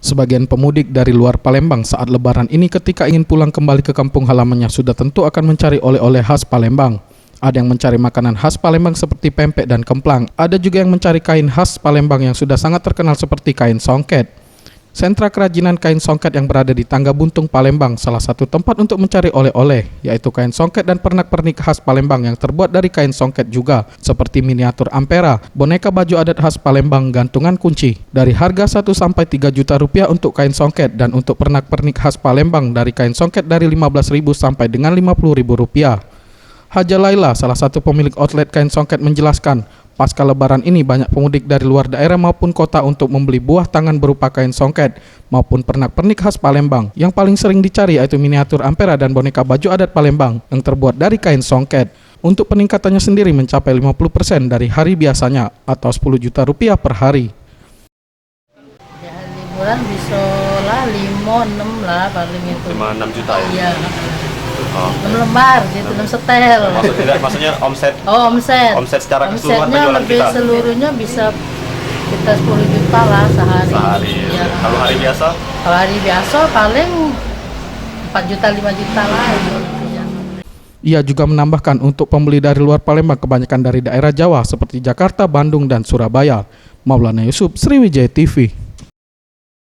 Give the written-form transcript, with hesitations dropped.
Sebagian pemudik dari luar Palembang saat lebaran ini ketika ingin pulang kembali ke kampung halamannya sudah tentu akan mencari oleh-oleh khas Palembang. Ada yang mencari makanan khas Palembang seperti pempek dan kemplang. Ada juga yang mencari kain khas Palembang yang sudah sangat terkenal seperti kain songket. Sentra kerajinan kain songket yang berada di Tangga Buntung, Palembang, salah satu tempat untuk mencari oleh-oleh, yaitu kain songket dan pernak-pernik khas Palembang yang terbuat dari kain songket juga, seperti miniatur ampera, boneka baju adat khas Palembang, gantungan kunci. Dari harga 1 sampai 3 juta rupiah untuk kain songket dan untuk pernak-pernik khas Palembang dari kain songket dari 15.000 sampai dengan 50.000 rupiah. Haja Laila, salah satu pemilik outlet kain songket menjelaskan, pasca lebaran ini banyak pemudik dari luar daerah maupun kota untuk membeli buah tangan berupa kain songket maupun pernak-pernik khas Palembang. Yang paling sering dicari yaitu miniatur ampera dan boneka baju adat Palembang yang terbuat dari kain songket. Untuk peningkatannya sendiri mencapai 50% dari hari biasanya atau 10 juta rupiah per hari. Ya, liburan bisa lah 5-6 lah paling itu. 5-6 juta ya? Iya. Oh. 6 lembar gitu, 6 setel. Maksudnya omset? Oh, omset. Omset secara keseluruhan omsetnya penjualan lebih kita? Seluruhnya bisa kita 10 juta lah sehari. Sehari. Ya. Kalau hari biasa? Kalau hari biasa paling 4 juta, 5 juta lah. Ia juga menambahkan untuk pembeli dari luar Palembang kebanyakan dari daerah Jawa seperti Jakarta, Bandung, dan Surabaya. Maulana Yusuf, Sriwijaya TV.